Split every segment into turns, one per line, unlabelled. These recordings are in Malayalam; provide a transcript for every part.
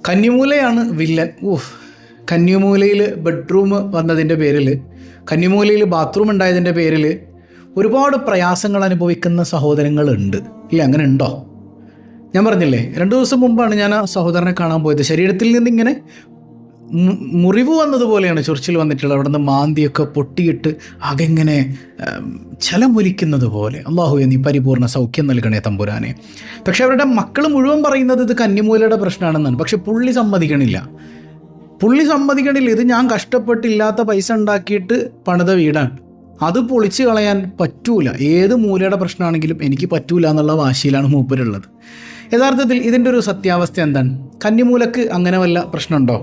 കന്നിമൂലയാണ് വില്ലൻ. കന്നിമൂലയിൽ ബെഡ്റൂം വന്നതിൻ്റെ പേരിൽ, കന്നിമൂലയിൽ ബാത്റൂം ഉണ്ടായതിൻ്റെ പേരിൽ ഒരുപാട് പ്രയാസങ്ങൾ അനുഭവിക്കുന്ന സഹോദരങ്ങളുണ്ട്. ഇല്ല, അങ്ങനെ ഉണ്ടോ? ഞാൻ പറഞ്ഞില്ലേ, 2 ദിവസം മുമ്പാണ് ഞാൻ ആ സഹോദരനെ കാണാൻ പോയത്. ശരീരത്തിൽ നിന്നിങ്ങനെ മുറിവ് വന്നതുപോലെയാണ് ചൊറിച്ചിൽ വന്നിട്ടുള്ളത്. അവിടെ നിന്ന് മാന്തിയൊക്കെ പൊട്ടിയിട്ട് ആകെ ഇങ്ങനെ ചലമൊലിക്കുന്നത് പോലെ. അള്ളാഹുവേ, നീ പരിപൂർണ്ണ സൗഖ്യം നൽകണേ തമ്പുരാനെ. പക്ഷെ അവരുടെ മക്കൾ മുഴുവൻ പറയുന്നത് ഇത് കന്നിമൂലയുടെ പ്രശ്നമാണെന്നാണ്. പക്ഷെ പുള്ളി സമ്മതിക്കണില്ല. ഇത് ഞാൻ കഷ്ടപ്പെട്ടില്ലാത്ത പൈസ ഉണ്ടാക്കിയിട്ട് പണിത വീടാണ്, അത് പൊളിച്ച് കളയാൻ പറ്റൂല. ഏത് മൂലയുടെ പ്രശ്നമാണെങ്കിലും എനിക്ക് പറ്റൂല എന്നുള്ള വാശിയിലാണ് മൂപ്പരുള്ളത്. യഥാർത്ഥത്തിൽ ഇതിൻ്റെ ഒരു സത്യാവസ്ഥ എന്താണ്? കന്നിമൂലക്ക് അങ്ങനെ വല്ല പ്രശ്നമുണ്ടോ?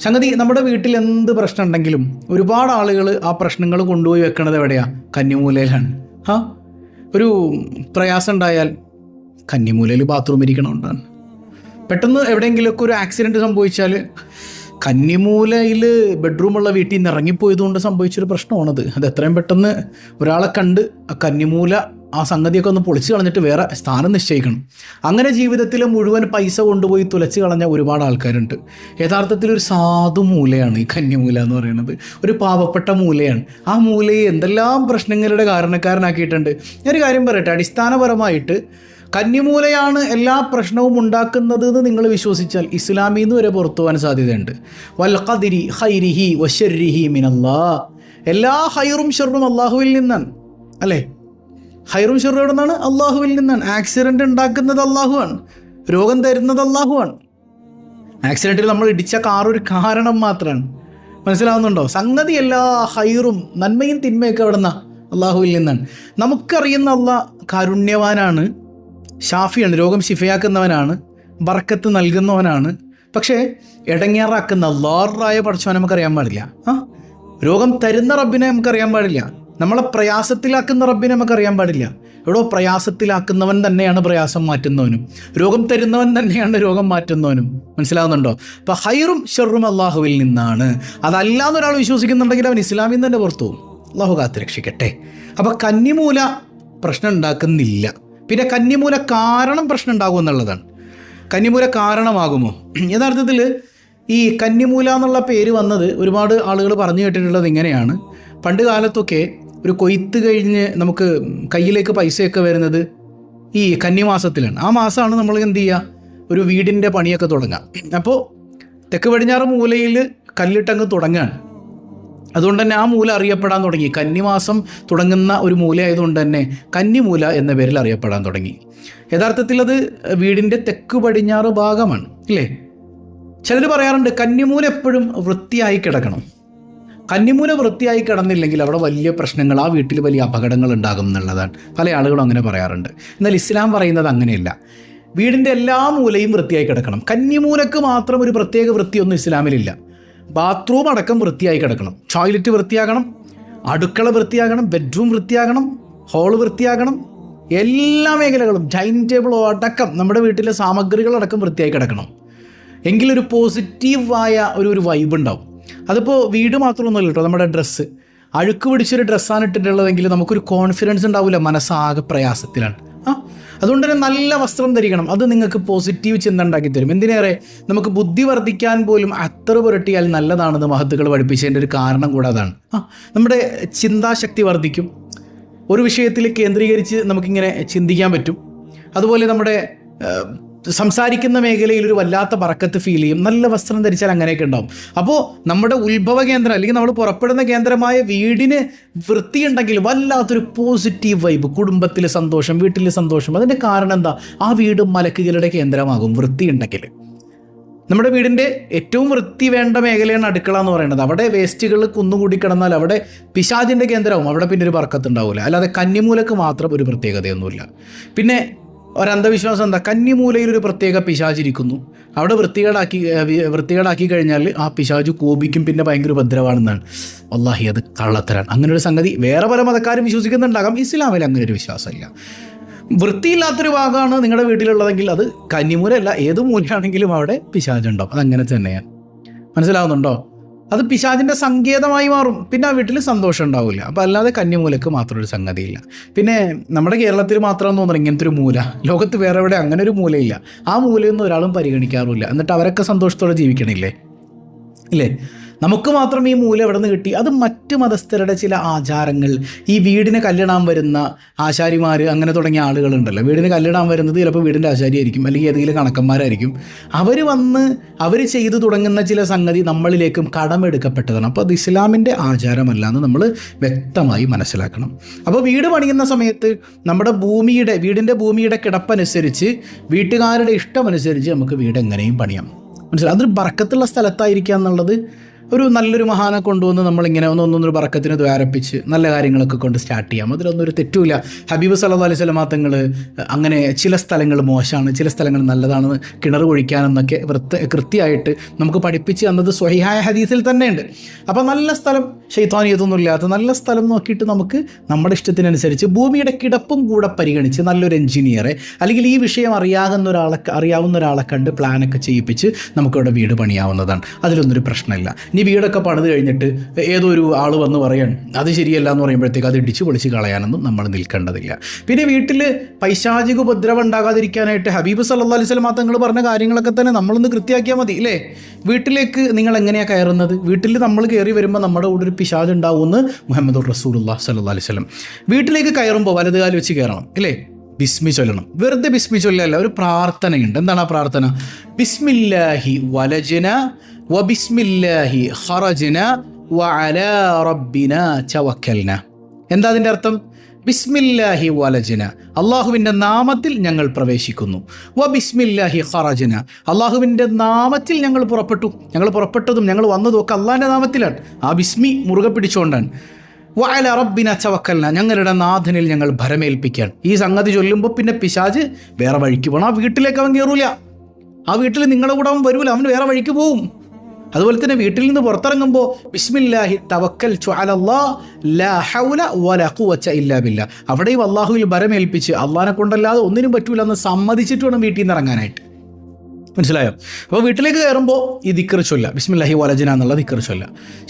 സംഗതി, നമ്മുടെ വീട്ടിൽ എന്ത് പ്രശ്നം ഉണ്ടെങ്കിലും ഒരുപാട് ആളുകൾ ആ പ്രശ്നങ്ങൾ കൊണ്ടുപോയി വെക്കണത് എവിടെയാണ്? കന്നിമൂലയിലാണ്. ഒരു പ്രയാസം ഉണ്ടായാൽ കന്നിമൂലയിൽ ബാത്റൂം ഇരിക്കണമുണ്ടാണ്. പെട്ടെന്ന് എവിടെയെങ്കിലുമൊക്കെ ഒരു ആക്സിഡൻറ്റ് സംഭവിച്ചാൽ കന്നിമൂലയിൽ ബെഡ്റൂമുള്ള വീട്ടിൽ നിന്ന് ഇറങ്ങിപ്പോയതുകൊണ്ട് സംഭവിച്ചൊരു പ്രശ്നമാണത്. അത് എത്രയും പെട്ടെന്ന് ഒരാളെ കണ്ട് ആ കന്നിമൂല ആ സംഗതിയൊക്കെ ഒന്ന് പൊളിച്ച് കളഞ്ഞിട്ട് വേറെ സ്ഥാനം നിശ്ചയിക്കണം. അങ്ങനെ ജീവിതത്തിൽ മുഴുവൻ പൈസ കൊണ്ടുപോയി തുലച്ച് കളഞ്ഞ ഒരുപാട് ആൾക്കാരുണ്ട്. യഥാർത്ഥത്തിൽ ഒരു സാധു മൂലയാണ് ഈ കന്നിമൂല എന്ന് പറയുന്നത്. ഒരു പാവപ്പെട്ട മൂലയാണ്. ആ മൂലയെ എന്തെല്ലാം പ്രശ്നങ്ങളുടെ കാരണക്കാരനാക്കിയിട്ടുണ്ട്. ഞാനൊരു കാര്യം പറയട്ടെ, അടിസ്ഥാനപരമായിട്ട് കന്നിമൂലയാണ് എല്ലാ പ്രശ്നവും ഉണ്ടാക്കുന്നത് എന്ന് നിങ്ങൾ വിശ്വസിച്ചാൽ ഇസ്ലാമിൽ നിന്ന് വരെ പുറത്തു പോകാൻ സാധ്യതയുണ്ട്. വൽ ഖദരി ഖൈരിഹി വശർരിഹി മിനല്ലാഹ്. എല്ലാ ഹൈറും ഷർറും അള്ളാഹുവിൽ നിന്നാണ്, അല്ലേ? ഹൈറും ഷർറും എവിടെ നിന്നാണ്? അള്ളാഹുവിൽ നിന്നാണ്. ആക്സിഡൻറ്റ് ഉണ്ടാക്കുന്നത് അള്ളാഹുവാണ്, രോഗം തരുന്നത് അള്ളാഹുവാണ്. ആക്സിഡൻറ്റിൽ നമ്മൾ ഇടിച്ച കാറൊരു കാരണം മാത്രമാണ്. മനസ്സിലാവുന്നുണ്ടോ? സംഗതി എല്ലാ ഹൈറും നന്മയും തിന്മയൊക്കെ എവിടെ നിന്നാണ്? അള്ളാഹുവിൽ നിന്നാണ്. നമുക്കറിയുന്ന അള്ളാഹ് കാരുണ്യവാനാണ്, ഷാഫിയാണ്, രോഗം ശിഫയാക്കുന്നവനാണ്, ബർക്കത്ത് നൽകുന്നവനാണ്. പക്ഷേ ഇടങ്ങേറാക്കുന്ന അല്ലാഹുവായ പടച്ചവനെ നമുക്കറിയാൻ പാടില്ല. രോഗം തരുന്ന റബ്ബിനെ നമുക്കറിയാൻ പാടില്ല. നമ്മളെ പ്രയാസത്തിലാക്കുന്ന റബ്ബിനെ നമുക്കറിയാൻ പാടില്ല. എവിടോ പ്രയാസത്തിലാക്കുന്നവൻ തന്നെയാണ് പ്രയാസം മാറ്റുന്നവനും, രോഗം തരുന്നവൻ തന്നെയാണ് രോഗം മാറ്റുന്നവനും. മനസ്സിലാവുന്നുണ്ടോ? അപ്പോൾ ഹൈറും ഷർറും അള്ളാഹുവിൽ നിന്നാണ്. അതല്ലാന്നൊരാൾ വിശ്വസിക്കുന്നുണ്ടെങ്കിൽ അവൻ ഇസ്ലാമിൽ നിന്ന് തന്നെ പുറത്തു പോകും. അള്ളാഹു കാത്ത് രക്ഷിക്കട്ടെ. അപ്പോൾ കന്നിമൂല പ്രശ്നം ഉണ്ടാക്കുന്നില്ല. പിന്നെ കന്നിമൂല കാരണം പ്രശ്നം ഉണ്ടാകും എന്നുള്ളതാണ്. കന്നിമൂല കാരണമാകുമോ? യഥാർത്ഥത്തിൽ ഈ കന്നിമൂല എന്നുള്ള പേര് വന്നത് ഒരുപാട് ആളുകൾ പറഞ്ഞു കേട്ടിട്ടുള്ളത് ഇങ്ങനെയാണ്. പണ്ട് കാലത്തൊക്കെ ഒരു കൊയ്ത്ത് കഴിഞ്ഞ് നമുക്ക് കയ്യിലേക്ക് പൈസയൊക്കെ വരുന്നത് ഈ കന്നിമാസത്തിലാണ്. ആ മാസമാണ് നമ്മൾ എന്ത് ചെയ്യുക, ഒരു വീടിൻ്റെ പണിയൊക്കെ തുടങ്ങുക. അപ്പോൾ തെക്ക് പടിഞ്ഞാറ് മൂലയിൽ കല്ലിട്ടങ്ങ് തുടങ്ങുകയാണ്. അതുകൊണ്ട് തന്നെ ആ മൂല അറിയപ്പെടാൻ തുടങ്ങി. കന്നിമാസം തുടങ്ങുന്ന ഒരു മൂല ആയതുകൊണ്ട് തന്നെ കന്നിമൂല എന്ന പേരിൽ അറിയപ്പെടാൻ തുടങ്ങി. യഥാർത്ഥത്തിൽ അത് വീടിൻ്റെ തെക്ക് പടിഞ്ഞാറ് ഭാഗമാണ്, ഇല്ലേ? ചിലർ പറയാറുണ്ട് കന്നിമൂല എപ്പോഴും വൃത്തിയായി കിടക്കണം. കന്നിമൂല വൃത്തിയായി കിടന്നില്ലെങ്കിൽ അവിടെ വലിയ പ്രശ്നങ്ങൾ, ആ വീട്ടിൽ വലിയ അപകടങ്ങൾ ഉണ്ടാകും എന്നുള്ളതാണ്. പല ആളുകളും അങ്ങനെ പറയാറുണ്ട്. എന്നാൽ ഇസ്ലാം പറയുന്നത് അങ്ങനെയല്ല. വീടിൻ്റെ എല്ലാ മൂലയും വൃത്തിയായി കിടക്കണം. കന്നിമൂലക്ക് മാത്രം ഒരു പ്രത്യേക വൃത്തിയൊന്നും ഇസ്ലാമിലില്ല. ബാത്റൂം അടക്കം വൃത്തിയായി കിടക്കണം, ടോയ്ലറ്റ് വൃത്തിയാകണം, അടുക്കള വൃത്തിയാകണം, ബെഡ്റൂം വൃത്തിയാകണം, ഹോള് വൃത്തിയാകണം, എല്ലാ മേഖലകളും, ഡൈനിങ് ടേബിളോ അടക്കം നമ്മുടെ വീട്ടിലെ സാമഗ്രികളടക്കം വൃത്തിയായി കിടക്കണം. എങ്കിലൊരു പോസിറ്റീവായ ഒരു വൈബ് ഉണ്ടാവും. അതിപ്പോൾ വീട് മാത്രമൊന്നുമല്ല കേട്ടോ, നമ്മുടെ ഡ്രസ്സ് അഴുക്ക് പിടിച്ചൊരു ഡ്രസ്സാണ് ഇട്ടിട്ടുള്ളതെങ്കിൽ നമുക്കൊരു കോൺഫിഡൻസ് ഉണ്ടാവില്ല, മനസ്സാകെ പ്രയാസത്തിലാണ്. അതുകൊണ്ട് തന്നെ നല്ല വസ്ത്രം ധരിക്കണം. അത് നിങ്ങൾക്ക് പോസിറ്റീവ് ചിന്ത ഉണ്ടാക്കി തരും. എന്തിനേറെ നമുക്ക് ബുദ്ധി വർദ്ധിക്കാൻ പോലും അത്തറ് പുരട്ടിയാൽ നല്ലതാണെന്ന് മഹത്തുക്കൾ പഠിപ്പിച്ചതിൻ്റെ ഒരു കാരണം കൂടെ അതാണ്. നമ്മുടെ ചിന്താശക്തി വർദ്ധിക്കും. ഒരു വിഷയത്തിൽ കേന്ദ്രീകരിച്ച് നമുക്കിങ്ങനെ ചിന്തിക്കാൻ പറ്റും. അതുപോലെ നമ്മുടെ സംസാരിക്കുന്ന മേഖലയിൽ ഒരു വല്ലാത്ത ബറക്കത്ത് ഫീൽ ചെയ്യും. നല്ല വസ്ത്രം ധരിച്ചാൽ അങ്ങനെയൊക്കെ ഉണ്ടാവും. അപ്പോൾ നമ്മുടെ ഉത്ഭവ കേന്ദ്രം അല്ലെങ്കിൽ നമ്മൾ പുറപ്പെടുന്ന കേന്ദ്രമായ വീടിന് വൃത്തിയുണ്ടെങ്കിൽ വല്ലാത്തൊരു പോസിറ്റീവ് വൈബ്, കുടുംബത്തിലെ സന്തോഷം, വീട്ടിലെ സന്തോഷം. അതിൻ്റെ കാരണം എന്താ? ആ വീട് മലക്കുകളുടെ കേന്ദ്രമാകും വൃത്തിയുണ്ടെങ്കിൽ. നമ്മുടെ വീടിൻ്റെ ഏറ്റവും വൃത്തി വേണ്ട മേഖലയാണ് അടുക്കള എന്ന് പറയുന്നത്. അവിടെ വേസ്റ്റുകൾ കുന്നുകൂടി കിടന്നാൽ അവിടെ പിശാചിൻ്റെ കേന്ദ്രമാവും. അവിടെ പിന്നെ ഒരു ബർക്കത്ത് ഉണ്ടാവില്ല. അല്ലാതെ കന്നിമൂലക്ക് മാത്രം ഒരു പ്രത്യേകതയൊന്നുമില്ല. പിന്നെ ഒരന്ധവിശ്വാസം എന്താ? കന്നിമൂലയിൽ ഒരു പ്രത്യേക പിശാചിരിക്കുന്നു, അവിടെ വൃത്തികേടാക്കി കഴിഞ്ഞാൽ ആ പിശാചു കോപിക്കും, പിന്നെ ഭയങ്കര ഉപദ്രവമാണെന്നാണ്. വല്ലാഹി അത് കള്ളത്തരാണ്. അങ്ങനെ ഒരു സംഗതി വേറെ പല മതക്കാരും വിശ്വസിക്കുന്നുണ്ടാകാം. ഇസ്ലാമിൽ അങ്ങനെ ഒരു വിശ്വാസമില്ല. വൃത്തിയില്ലാത്തൊരു ഭാഗമാണ് നിങ്ങളുടെ വീട്ടിലുള്ളതെങ്കിൽ അത് കന്നിമൂലല്ല, ഏത് മൂലയാണെങ്കിലും അവിടെ പിശാചുണ്ടാവും. അതങ്ങനെ തന്നെയാണ്. മനസ്സിലാവുന്നുണ്ടോ? അത് പിശാചിൻ്റെ സങ്കേതമായി മാറും. പിന്നെ ആ വീട്ടിൽ സന്തോഷം ഉണ്ടാവില്ല. അപ്പോൾ അല്ലാതെ കന്നിമൂലക്ക് മാത്രം ഒരു സംഗതിയില്ല. പിന്നെ നമ്മുടെ കേരളത്തിൽ മാത്രം തോന്നുന്നു ഇങ്ങനത്തെ ഒരു മൂല, ലോകത്ത് വേറെ എവിടെ അങ്ങനെ ഒരു മൂലയില്ല. ആ മൂലയൊന്നും ഒരാളും പരിഗണിക്കാറുമില്ല. എന്നിട്ട് അവരൊക്കെ സന്തോഷത്തോടെ ജീവിക്കണില്ലേ? ഇല്ലേ? നമുക്ക് മാത്രം ഈ മൂല എവിടെ നിന്ന് കിട്ടി? അത് മറ്റ് മതസ്ഥരുടെ ചില ആചാരങ്ങൾ, ഈ വീടിന് കല്ലിടാൻ വരുന്ന ആശാരിമാർ അങ്ങനെ തുടങ്ങിയ ആളുകളുണ്ടല്ലോ, വീടിന് കല്ലിടാൻ വരുന്നത് ചിലപ്പോൾ വീടിൻ്റെ ആശാരിയായിരിക്കും, അല്ലെങ്കിൽ ഏതെങ്കിലും കണക്കന്മാരായിരിക്കും. അവർ ചെയ്തു തുടങ്ങുന്ന ചില സംഗതി നമ്മളിലേക്കും കടമെടുക്കപ്പെട്ടതാണ്. അപ്പോൾ അത് ഇസ്ലാമിൻ്റെ ആചാരമല്ല എന്ന് നമ്മൾ വ്യക്തമായി മനസ്സിലാക്കണം. അപ്പോൾ വീട് പണിയുന്ന സമയത്ത് നമ്മുടെ വീടിൻ്റെ ഭൂമിയുടെ കിടപ്പനുസരിച്ച്, വീട്ടുകാരുടെ ഇഷ്ടമനുസരിച്ച് നമുക്ക് വീട് എങ്ങനെയും പണിയാം. മനസ്സിലായി? അതൊരു ബറക്കത്തുള്ള സ്ഥലത്തായിരിക്കുക എന്നുള്ളത് ഒരു നല്ലൊരു മഹാനെ കൊണ്ടുവന്ന് നമ്മളിങ്ങനെ ഒന്നൊരു ബറക്കത്തിന് ദ്വാരപ്പിച്ച് നല്ല കാര്യങ്ങളൊക്കെ കൊണ്ട് സ്റ്റാർട്ട് ചെയ്യാം. അതിലൊന്നും ഒരു തെറ്റുമില്ല. ഹബീബ് സല്ലല്ലാഹു അലൈഹി വസല്ലം തങ്ങൾ അങ്ങനെ ചില സ്ഥലങ്ങൾ മോശമാണ്, ചില സ്ഥലങ്ങൾ നല്ലതാണെന്ന് കിണർ കുഴിക്കാനെന്നൊക്കെ കൃത്യമായിട്ട് നമുക്ക് പഠിപ്പിച്ച് തന്നത് സ്വഹീഹായ ഹദീസിൽ തന്നെയുണ്ട്. അപ്പോൾ നല്ല സ്ഥലം, ശൈത്വാനിയത്തൊന്നും ഇല്ലാത്ത നല്ല സ്ഥലം നോക്കിയിട്ട് നമുക്ക് നമ്മുടെ ഇഷ്ടത്തിനനുസരിച്ച് ഭൂമിയുടെ കിടപ്പും കൂടെ പരിഗണിച്ച് നല്ലൊരു എഞ്ചിനീയറെ അല്ലെങ്കിൽ ഈ വിഷയം അറിയാവുന്ന ഒരാളെ കണ്ട് പ്ലാനൊക്കെ ചെയ്യിപ്പിച്ച് നമുക്കിവിടെ വീട് പണിയാവുന്നതാണ്. അതിലൊന്നൊരു പ്രശ്നമില്ല. ഇനി വീടൊക്കെ പണിത് കഴിഞ്ഞിട്ട് ഏതോ ഒരു ആൾ വന്ന് പറയാൻ അത് ശരിയല്ല എന്ന് പറയുമ്പോഴത്തേക്ക് അത് ഇടിച്ച് പൊളിച്ച് കളയാനൊന്നും നമ്മൾ നിൽക്കേണ്ടതില്ല. പിന്നെ വീട്ടിൽ പൈശാചിക ഉപദ്രവം ഉണ്ടാകാതിരിക്കാനായിട്ട് ഹബീബ് സല്ലല്ലാഹു അലൈഹി വസല്ലം തങ്ങൾ പറഞ്ഞ കാര്യങ്ങളൊക്കെ തന്നെ നമ്മളൊന്ന് കൃത്യമാക്കിയാൽ മതി, ഇല്ലേ? വീട്ടിലേക്ക് നിങ്ങൾ എങ്ങനെയാണ് കയറുന്നത്? വീട്ടിൽ നമ്മൾ കയറി വരുമ്പോൾ നമ്മുടെ കൂടെ ഒരു പിശാച് ഉണ്ടാവുമെന്ന് മുഹമ്മദുർ റസൂലുള്ളാഹി സ്വല്ലല്ലാഹു അലൈഹി വസല്ലം. വീട്ടിലേക്ക് കയറുമ്പോൾ വലതുകാലം വെച്ച് കയറണം, ഇല്ലേ? ബിസ്മി ചൊല്ലണം. വെറുതെ ബിസ്മി ചൊല്ലല്ല, ഒരു പ്രാർത്ഥനയുണ്ട്. എന്താണ് ആ പ്രാർത്ഥന? ബിസ്മില്ലാഹി വലജ്ന വബിസ്മില്ലാഹി ഖറജ്ന വഅലാ റബ്ബിനാ തവക്കൽന. എന്താ അതിൻ്റെ അർത്ഥം? ബിസ്മില്ലാഹി വലജ്ന, അള്ളാഹുവിൻ്റെ നാമത്തിൽ ഞങ്ങൾ പ്രവേശിക്കുന്നു. വബിസ്മില്ലാഹി ഖറജ്ന, അള്ളാഹുവിൻ്റെ നാമത്തിൽ ഞങ്ങൾ പുറപ്പെട്ടതും ഞങ്ങൾ വന്നതും ഒക്കെ അള്ളാഹിൻ്റെ നാമത്തിലാണ്. ആ ബിസ്മി മുറുകെ പിടിച്ചുകൊണ്ടാണ്. വഅലാ റബ്ബിനാ തവക്കൽന, ഞങ്ങളുടെ നാഥനിൽ ഞങ്ങൾ ഭരമേൽപ്പിക്കാൻ. ഈ സംഗതി ചൊല്ലുമ്പോൾ പിന്നെ പിശാച് വേറെ വഴിക്ക് പോകണം. ആ വീട്ടിലേക്ക് അവൻ കയറൂല, ആ വീട്ടിൽ നിങ്ങളുടെ കൂടെ അവൻ വരൂല, അവൻ വേറെ വഴിക്ക് പോവും. അതുപോലെ തന്നെ വീട്ടിൽ നിന്ന് പുറത്തിറങ്ങുമ്പോൾ ബിസ്മില്ലാഹി തവക്കൽതു അലല്ലാഹ് ലാ ഹൗല വലാ ഖുവത ഇല്ലാ ബില്ലാ, അവിടെയും അള്ളാഹുവിൽ ഭരമേൽപ്പിച്ച് അള്ളാഹിനെ കൊണ്ടല്ലാതെ ഒന്നിനും പറ്റൂല എന്ന് സമ്മതിച്ചിട്ട് വേണം വീട്ടിൽ നിന്ന് ഇറങ്ങാനായിട്ട്. മനസ്സിലായോ? അപ്പോൾ വീട്ടിലേക്ക് കയറുമ്പോൾ ഈ ദിക്ർ ചൊല്ല, ബിസ്മില്ലാഹി വലജ്ന എന്നുള്ള ദിക്ർ ചൊല്ല.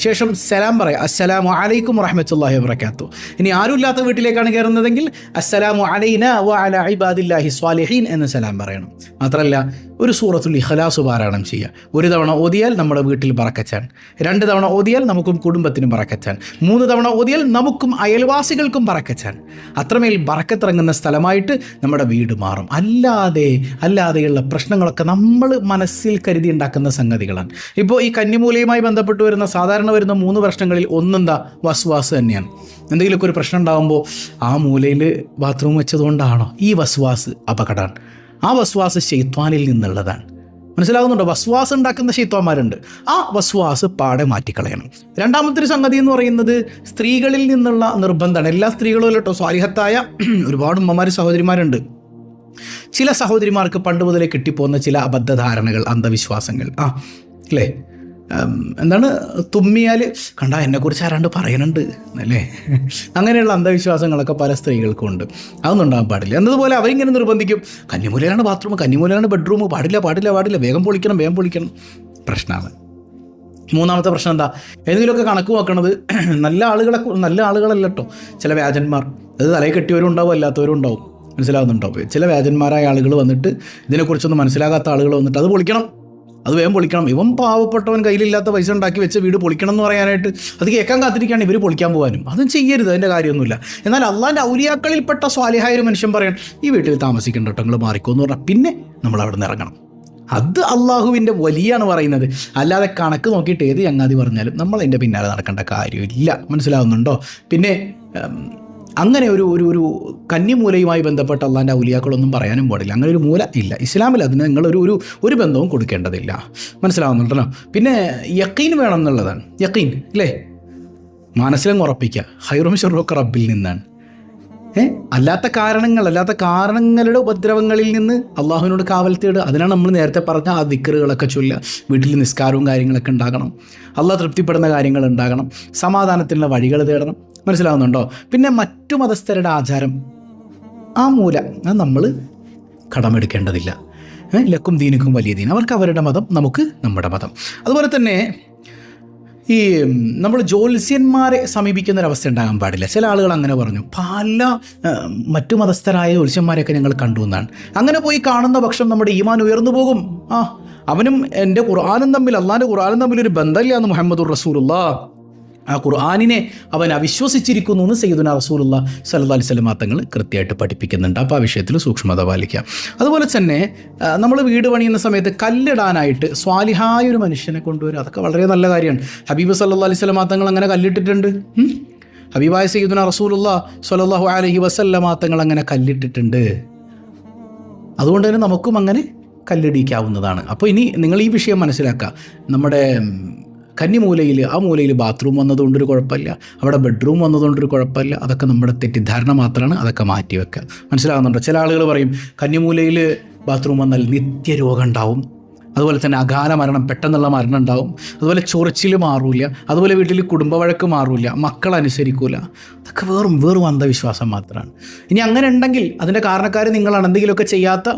ശേഷം സലാം പറയാം, അസ്സലാമു അലൈക്കും വറഹ്മത്തുള്ളാഹി വബറകാതുഹു. ഇനി ആരുമില്ലാത്ത വീട്ടിലേക്കാണ് കയറുന്നതെങ്കിൽ അസ്സലാമു അലൈനാ വഅലാ ഇബാദില്ലാഹി സ്വാലിഹീൻ എന്ന് സലാം പറയണം. മാത്രമല്ല ഒരു സൂറത്തുൽ ഇഖ്ലാസ് പാരായണം ചെയ്യുക. ഒരു തവണ ഓതിയാൽ നമ്മുടെ വീട്ടിൽ ബറക്കത്താൻ, 2 തവണ ഓതിയാൽ നമുക്കും കുടുംബത്തിനും ബറക്കത്താൻ, 3 തവണ ഓതിയാൽ നമുക്കും അയൽവാസികൾക്കും ബറക്കത്താൻ. അത്രമേൽ ബറക്കത്തിറങ്ങുന്ന സ്ഥലമായിട്ട് നമ്മുടെ വീട് മാറും. അല്ലാതെയുള്ള പ്രശ്നങ്ങളൊക്കെ നമ്മൾ മനസ്സിൽ കരുതി ഉണ്ടാക്കുന്ന സംഗതികളാണ്. ഇപ്പോൾ ഈ കന്നിമൂലയുമായി ബന്ധപ്പെട്ട് സാധാരണ വരുന്ന 3 പ്രശ്നങ്ങളിൽ ഒന്നെന്താ? വസ്വാസ് തന്നെയാണ്. എന്തെങ്കിലുമൊക്കെ ഒരു പ്രശ്നം ഉണ്ടാകുമ്പോൾ ആ മൂലയിൽ ബാത്റൂം വെച്ചതുകൊണ്ടാണോ? ഈ വസ്വാസ് അപകടമാണ്. ആ വസ്വാസ് ശൈത്വാനിൽ നിന്നുള്ളതാണ്. മനസ്സിലാകുന്നുണ്ടോ? വസ്വാസ് ഉണ്ടാക്കുന്ന ശൈത്വാന്മാരുണ്ട്. ആ വസ്വാസ് പാടെ മാറ്റിക്കളയണം. രണ്ടാമത്തെ ഒരു സംഗതി എന്ന് പറയുന്നത് സ്ത്രീകളിൽ നിന്നുള്ള നിർബന്ധമാണ്. എല്ലാ സ്ത്രീകളും അല്ലട്ടോ, സ്വാലിഹത്തായ ഒരുപാട് ഉമ്മമാർ സഹോദരിമാരുണ്ട്. ചില സഹോദരിമാർക്ക് പണ്ട് മുതലേ കിട്ടിപ്പോകുന്ന ചില അബദ്ധധാരണകൾ, അന്ധവിശ്വാസങ്ങൾ. അല്ലേ? എന്താണ്, തുമ്മിയാൽ കണ്ടാ എന്നെക്കുറിച്ച് ആരാണ്ട് പറയുന്നുണ്ട് അല്ലേ? അങ്ങനെയുള്ള അന്ധവിശ്വാസങ്ങളൊക്കെ പല സ്ത്രീകൾക്കും ഉണ്ട്. അതൊന്നും ഉണ്ടാകാൻ പാടില്ല. എന്നതുപോലെ അവരിങ്ങനെ നിർബന്ധിക്കും, കന്നിമൂലയിലാണ് ബാത്റൂം, കന്നിമൂലയിലാണ് ബെഡ്റൂം, പാടില്ല, വേഗം പൊളിക്കണം. പ്രശ്നമാണ്. മൂന്നാമത്തെ പ്രശ്നം എന്താ? ഏതെങ്കിലുമൊക്കെ കണക്ക് നോക്കണത് നല്ല ആളുകളല്ല കേട്ടോ, ചില വ്യാജന്മാർ. അത് തലയിൽ കെട്ടിയവരും ഉണ്ടാവും, അല്ലാത്തവരും ഉണ്ടാവും. മനസ്സിലാകുന്നുണ്ടോ? ചില വ്യാജന്മാരായ ആളുകൾ വന്നിട്ട്, ഇതിനെക്കുറിച്ചൊന്നും മനസ്സിലാകാത്ത ആളുകൾ വന്നിട്ട് അത് വേഗം പൊളിക്കണം. ഇവൻ പാവപ്പെട്ടവൻ, കയ്യിലില്ലാത്ത പൈസ ഉണ്ടാക്കി വെച്ച് വീട് പൊളിക്കണം എന്ന് പറയാനായിട്ട് അത് കേൾക്കാൻ കാത്തിരിക്കുകയാണ് ഇവർ പൊളിക്കാൻ പോകാനും. അതും ചെയ്യരുത്, അതിൻ്റെ കാര്യമൊന്നുമില്ല. എന്നാൽ അള്ളാഹിൻ്റെ ഔലിയാക്കളിൽപ്പെട്ട സ്വാലിഹായ ഒരു മനുഷ്യൻ പറയാൻ, ഈ വീട്ടിൽ താമസിക്കേണ്ട കേട്ടോ, നിങ്ങൾ മാറിക്കോ എന്ന് പറഞ്ഞാൽ പിന്നെ നമ്മൾ അവിടെ നിന്ന് ഇറങ്ങണം. അത് അള്ളാഹുവിൻ്റെ വലിയാണ് പറയുന്നത്. അല്ലാതെ കണക്ക് നോക്കിയിട്ട് ഏത് ചങ്ങാതി പറഞ്ഞാലും നമ്മൾ അതിൻ്റെ പിന്നാലെ നടക്കേണ്ട കാര്യമില്ല. മനസ്സിലാവുന്നുണ്ടോ? പിന്നെ അങ്ങനെ ഒരു കന്നിമൂലയുമായി ബന്ധപ്പെട്ട അള്ളാഹിൻ്റെ ഔലിയാക്കളൊന്നും പറയാനും പാടില്ല. അങ്ങനെ ഒരു മൂല ഇല്ല ഇസ്ലാമിൽ. അതിന് നിങ്ങൾ ഒരു ബന്ധവും കൊടുക്കേണ്ടതില്ല. മനസ്സിലാവുന്നുണ്ടല്ലോ? പിന്നെ യഖീൻ വേണം എന്നുള്ളതാണ്. യഖീൻ അല്ലേ? മാനസികം ഉറപ്പിക്കുക. ഖൈറും ശർറുക റബ്ബിൽ നിന്നാണ്. അല്ലാത്ത കാരണങ്ങളുടെ ഉപദ്രവങ്ങളിൽ നിന്ന് അള്ളാഹുവിനോട് കാവൽ തേടുക. അതിനാണ് നമ്മൾ നേരത്തെ പറഞ്ഞ ആ ദിക്റുകളൊക്കെ ചൊല്ലുക. വീട്ടിൽ നിസ്കാരവും കാര്യങ്ങളൊക്കെ ഉണ്ടാകണം. അള്ളാഹ് തൃപ്തിപ്പെടുന്ന കാര്യങ്ങൾ ഉണ്ടാകണം. സമാധാനത്തിനുള്ള വഴികൾ തേടണം. മനസ്സിലാവുന്നുണ്ടോ? പിന്നെ മറ്റു മതസ്ഥരുടെ ആചാരം, ആ മൂല അത് നമ്മൾ കടമെടുക്കേണ്ടതില്ല. ലക്കും ദീനുക്കും വലിയ ദീൻ. അവർക്ക് അവരുടെ മതം, നമുക്ക് നമ്മുടെ മതം. അതുപോലെ തന്നെ ഈ നമ്മൾ ജ്യോത്സ്യന്മാരെ സമീപിക്കുന്നൊരവസ്ഥ ഉണ്ടാകാൻ പാടില്ല. ചില ആളുകൾ അങ്ങനെ പറഞ്ഞു. പല മറ്റു മതസ്ഥരായ ജ്യോത്സ്യന്മാരെയൊക്കെ ഞങ്ങൾ കണ്ടു എന്നാണ്. അങ്ങനെ പോയി കാണുന്ന പക്ഷം നമ്മുടെ ഈമാൻ ഉയർന്നു പോകും. അവനും എൻ്റെ ഖുർആനും തമ്മിൽ, അള്ളാൻ്റെ ഖുർആനും തമ്മിലൊരു ബന്ധമില്ല എന്ന് മുഹമ്മദുർ റസൂലുള്ളാഹ്, ആ ഖുർആനിനെ അവൻ അവിശ്വസിച്ചിരിക്കുന്നു എന്ന് സയ്യിദുനാ റസൂലുള്ളാഹി സ്വല്ലല്ലാഹു അലൈഹി വസല്ലം തങ്ങൾ കൃത്യമായിട്ട് പഠിപ്പിക്കുന്നുണ്ട്. അപ്പോൾ ആ വിഷയത്തിൽ സൂക്ഷ്മത പാലിക്കുക. അതുപോലെ തന്നെ നമ്മൾ വീട് പണിയുന്ന സമയത്ത് കല്ലിടാനായിട്ട് സ്വാലിഹായ ഒരു മനുഷ്യനെ കൊണ്ടുവരിക, അതൊക്കെ വളരെ നല്ല കാര്യമാണ്. ഹബീബ് സല്ലല്ലാഹു അലൈഹി വസല്ലം തങ്ങൾ അങ്ങനെ കല്ലിട്ടിട്ടുണ്ട്. ഹബീബായ സയ്യിദുനാ റസൂലുള്ളാഹി സ്വല്ലല്ലാഹു അലൈഹി വസല്ലം തങ്ങൾ അങ്ങനെ കല്ലിട്ടിട്ടുണ്ട്. അതുകൊണ്ട് തന്നെ നമുക്കും അങ്ങനെ കല്ലിടിക്കാവുന്നതാണ്. അപ്പോൾ ഇനി നിങ്ങൾ ഈ വിഷയം മനസ്സിലാക്കുക. നമ്മുടെ കന്നിമൂലയിൽ, ആ മൂലയിൽ ബാത്റൂം വന്നതുകൊണ്ടൊരു കുഴപ്പമില്ല, അവിടെ ബെഡ്റൂം വന്നതുകൊണ്ടൊരു കുഴപ്പമില്ല. അതൊക്കെ നമ്മുടെ തെറ്റിദ്ധാരണ മാത്രമാണ്. അതൊക്കെ മാറ്റി വെക്കുക. മനസ്സിലാകുന്നുണ്ടോ? ചില ആളുകൾ പറയും കന്നിമൂലയിൽ ബാത്റൂം വന്നാൽ നിത്യരോഗം ഉണ്ടാവും, അതുപോലെ തന്നെ അകാല മരണം, പെട്ടെന്നുള്ള മരണം ഉണ്ടാവും, അതുപോലെ ചൊറിച്ചിൽ മാറൂല, അതുപോലെ വീട്ടിൽ കുടുംബ വഴക്ക് മാറൂല, മക്കളനുസരിക്കൂല. അതൊക്കെ വെറും അന്ധവിശ്വാസം മാത്രമാണ്. ഇനി അങ്ങനെ ഉണ്ടെങ്കിൽ അതിൻ്റെ കാരണക്കാർ നിങ്ങളാണ്. എന്തെങ്കിലുമൊക്കെ ചെയ്യാത്ത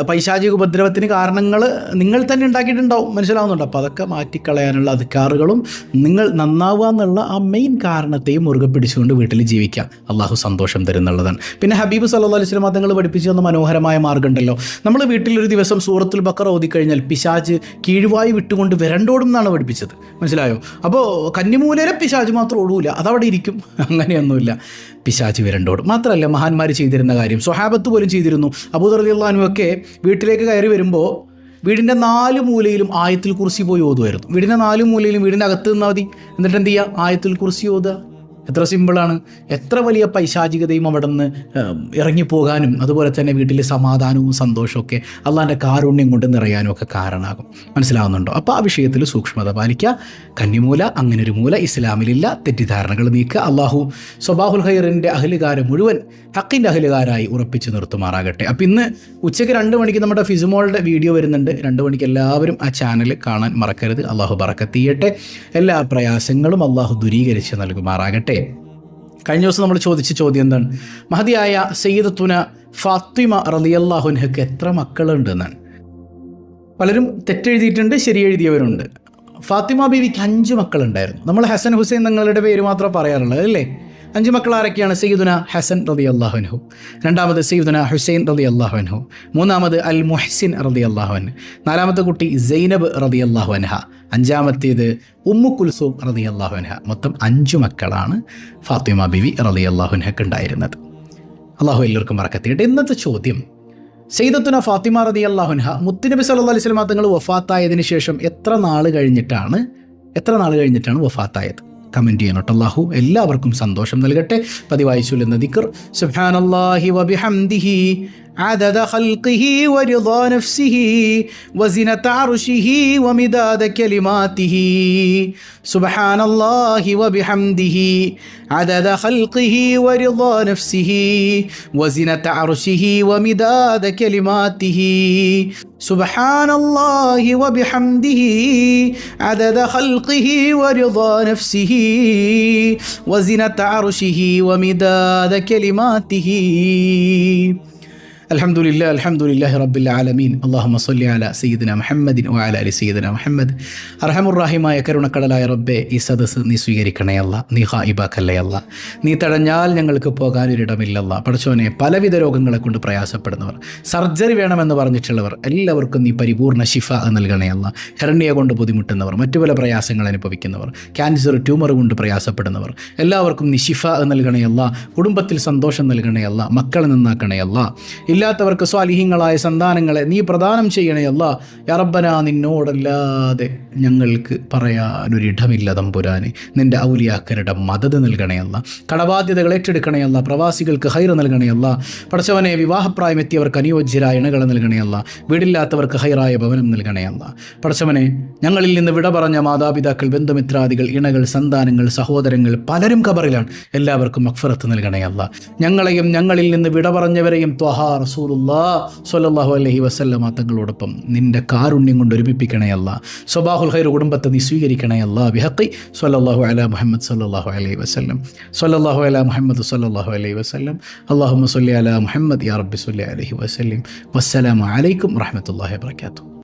പൈശാചിക ഉപദ്രവത്തിന് കാരണങ്ങൾ നിങ്ങൾ തന്നെ ഉണ്ടാക്കിയിട്ടുണ്ടാവും. മനസ്സിലാവുന്നുണ്ട്? അപ്പോൾ അതൊക്കെ മാറ്റിക്കളയാനുള്ള അധികാറുകളും നിങ്ങൾ നന്നാവുക എന്നുള്ള ആ മെയിൻ കാരണത്തെയും മുറുകെ പിടിച്ചുകൊണ്ട് വീട്ടിൽ ജീവിക്കാം. അള്ളാഹു സന്തോഷം തരുന്നുള്ളതാണ്. പിന്നെ ഹബീബ് സല്ലല്ലാഹു അലൈഹി വസല്ലം തങ്ങൾ പഠിപ്പിച്ചു തന്ന മനോഹരമായ മാർഗ്ഗം ഉണ്ടല്ലോ. നമ്മൾ വീട്ടിലൊരു ദിവസം സൂറത്തുൽ ബഖറ ഓതിക്കഴിഞ്ഞാൽ പിശാച് കീഴ്വായി വിട്ടുകൊണ്ട് വരണ്ടോടും എന്നാണ് പഠിപ്പിച്ചത്. മനസ്സിലായോ? അപ്പോൾ കന്നിമൂലയിലെ പിശാച് മാത്രം ഓടൂല, അതവിടെ ഇരിക്കും. അങ്ങനെയൊന്നുമില്ല, പിശാച് വരണ്ടോടും. മാത്രമല്ല മഹാന്മാർ ചെയ്തിരുന്ന കാര്യം സ്വഹാബത്ത് പോലും ചെയ്തിരുന്നു. അബൂദർ റളിയല്ലാഹു അൻഹു ഒക്കെ വീട്ടിലേക്ക് കയറി വരുമ്പോൾ വീടിൻ്റെ 4 മൂലയിലും ആയത്തുൽ കുർസി പോയി ഓതുമായിരുന്നു. വീടിൻ്റെ 4 മൂലയിലും, വീടിൻ്റെ അകത്ത് നിന്നാൽ മതി. എന്നിട്ട് എന്ത് ചെയ്യുക? ആയത്തുൽ കുർസി ഓതുക. എത്ര സിമ്പിളാണ്. എത്ര വലിയ പൈശാചികതയും അവിടെ നിന്ന് ഇറങ്ങിപ്പോകാനും അതുപോലെ തന്നെ വീട്ടിൽ സമാധാനവും സന്തോഷമൊക്കെ അള്ളാൻ്റെ കാരുണ്യം കൊണ്ട് നിറയാനും ഒക്കെ കാരണമാകും. മനസ്സിലാവുന്നുണ്ടോ? അപ്പോൾ ആ വിഷയത്തിൽ സൂക്ഷ്മത പാലിക്കുക. കന്നിമൂല അങ്ങനൊരു മൂല ഇസ്ലാമിലില്ല. തെറ്റിദ്ധാരണകൾ നീക്കുക. അള്ളാഹു സ്വബാഹുൽ ഖൈറിൻ്റെ അഹ്ലുകാരെ മുഴുവൻ ഹക്കിൻ്റെ അഹ്ലുകാരായി ഉറപ്പിച്ച് നിർത്തുമാറാകട്ടെ. അപ്പോൾ ഇന്ന് ഉച്ചയ്ക്ക് 2 മണിക്ക് നമ്മുടെ ഫിസുമോളുടെ വീഡിയോ വരുന്നുണ്ട്. 2 മണിക്ക് എല്ലാവരും ആ ചാനൽ കാണാൻ മറക്കരുത്. അള്ളാഹു ബറക്കത്ത് ചെയ്യട്ടെ. എല്ലാ പ്രയാസങ്ങളും അള്ളാഹു ദൂരീകരിച്ച് നൽകുമാറാകട്ടെ. കഴിഞ്ഞ ദിവസം നമ്മൾ ചോദിച്ച ചോദ്യം എന്താണ്? മഹദിയായ സയ്യിദത്തുന ഫാത്തിമ റളിയല്ലാഹു അൻഹയ്ക്ക് എത്ര മക്കളുണ്ടെന്നാണ്. പലരും തെറ്റെഴുതിയിട്ടുണ്ട്, ശരി എഴുതിയവരുണ്ട്. ഫാത്തിമ ബീവിക്ക് 5 മക്കളുണ്ടായിരുന്നു. നമ്മൾ ഹസൻ ഹുസൈൻ തങ്ങളുടെ പേര് മാത്രം പറയാറുള്ളത് അല്ലേ? 5 മക്കൾ ആരൊക്കെയാണ്? സയ്യിദുന ഹസൻ റളിയല്ലാഹു അൻഹു, രണ്ടാമത് സയ്യിദുന ഹുസൈൻ റളിയല്ലാഹു അൻഹു, മൂന്നാമത് അൽ മുഹ്സിൻ റളിയല്ലാഹു അൻഹു, നാലാമത്തെ കുട്ടി സൈനബ് റളിയല്ലാഹു അൻഹ, അഞ്ചാമത്തേത് ഉമ്മു കുൽസൂം റളിയല്ലാഹു അൻഹ. മൊത്തം 5 മക്കളാണ് ഫാത്തിമ ബീവി റളിയല്ലാഹു അൻഹയ്ക്ക് ഉണ്ടായിരുന്നത്. അള്ളാഹു എല്ലാവർക്കും ബറക്കത്ത് ചെയ്യട്ടെ. ഇന്നത്തെ ചോദ്യം, സയ്യിദത്തുന ഫാത്തിമ റളിയല്ലാഹു അൻഹ മുത്തുനബി സല്ലല്ലാഹു അലൈഹി വസല്ലം തങ്ങൾ വഫാത്തായതിനു ശേഷം എത്ര നാൾ കഴിഞ്ഞിട്ടാണ് വഫാത്തായത്? കമൻറ്റ് ചെയ്യണം കേട്ടോ. അല്ലാഹു എല്ലാവർക്കും സന്തോഷം നൽകട്ടെ. പതിവായി ചൊല്ലുന്ന ദിക്ർ സുബ്ഹാനല്ലാഹി വബിഹംദിഹി عدد خلقه ورضا نفسه وزنة عرشه ومداد كلماته سبحان الله وبحمده عدد خلقه ورضا نفسه وزنة عرشه ومداد كلماته سبحان الله وبحمده عدد خلقه ورضا نفسه وزنة عرشه ومداد كلماته الحمد لله رب العالمين اللهم صل على سيدنا محمد وعلى آل سيدنا محمد അർഹമുർറഹീമായ കരുണക്കടലായ റബ്ബേ, ഈ സദസ്സ് നീ സ്വീകരിക്കണയല്ല, നീ ഹായിബാക്കല്ലയല്ല, നീ തടഞ്ഞാൽ ഞങ്ങൾക്ക് പോകാനൊരിടമില്ലല്ല. പടച്ചോനെ, പലവിധ രോഗങ്ങളെ കൊണ്ട് പ്രയാസപ്പെടുന്നവർ, സർജറി വേണമെന്ന് പറഞ്ഞിട്ടുള്ളവർ എല്ലാവർക്കും നീ പരിപൂർണ്ണ ശിഫ നൽകണയല്ല. ഹെർണിയ കൊണ്ട് ബുദ്ധിമുട്ടുന്നവർ, മറ്റു പല പ്രയാസങ്ങൾ അനുഭവിക്കുന്നവർ, ക്യാൻസർ ട്യൂമർ കൊണ്ട് പ്രയാസപ്പെടുന്നവർ എല്ലാവർക്കും നീ ശിഫ നൽകണയല്ല. കുടുംബത്തിൽ സന്തോഷം നൽകണയല്ല, മക്കളെ നന്നാക്കണയല്ല. ഇല്ലാത്തവർക്ക് സ്വാലിഹീങ്ങളായ സന്താനങ്ങളെ നീ പ്രദാനം ചെയ്യണയല്ല. യാ റബ്ബനാ, നിന്നോടല്ലാതെ ഞങ്ങൾക്ക് പറയാനൊരിടമില്ല തമ്പുരാനെ. നിൻ്റെ ഔലിയാക്കരുടെ മദത് നൽകണയല്ല. കടബാധ്യതകൾ ഏറ്റെടുക്കണയല്ല. പ്രവാസികൾക്ക് ഹൈർ നൽകണയല്ല. പടച്ചവനെ, വിവാഹപ്രായം എത്തിയവർക്ക് അനുയോജ്യരായ ഇണകൾ നൽകണയല്ല. വീടില്ലാത്തവർക്ക് ഹൈറായ ഭവനം നൽകണയല്ല. പടച്ചവനെ, ഞങ്ങളിൽ നിന്ന് വിട പറഞ്ഞ മാതാപിതാക്കൾ, ബന്ധുമിത്രാദികൾ, ഇണകൾ, സന്താനങ്ങൾ, സഹോദരങ്ങൾ പലരും ഖബറിലാണ്. എല്ലാവർക്കും മഗ്ഫിറത്ത് നൽകണയല്ല. ഞങ്ങളെയും ഞങ്ങളിൽ നിന്ന് വിട പറഞ്ഞവരെയും ത്വഹാ റസൂലുള്ളാഹി സ്വല്ലല്ലാഹു അലൈഹി വസല്ലമ തങ്ങളോടൊപ്പം നിന്റെ കാരുണ്യം കൊണ്ട് ഒരുമിപ്പിക്കണയല്ല. സ്വബാഹുൽ ഖൈർ കുടുംബത്തെ നീ സ്വീകരിക്കണയല്ല. ബിഹഖി സ്വല്ലല്ലാഹു അലാ മുഹമ്മദ് സ്വല്ലല്ലാഹു അലൈഹി വസല്ലം സ്വല്ലല്ലാഹു അലാ മുഹമ്മദ് സ്വല്ലല്ലാഹു അലൈഹി വസല്ലം അല്ലാഹുമ്മ സ്വല്ലി അലാ മുഹമ്മദ് യാ റബ്ബി സ്വല്ലി അലൈഹി വസല്ലം. വസ്സലാമു അലൈക്കും വറഹ്മത്തുള്ളാഹി വബറകാതുഹു.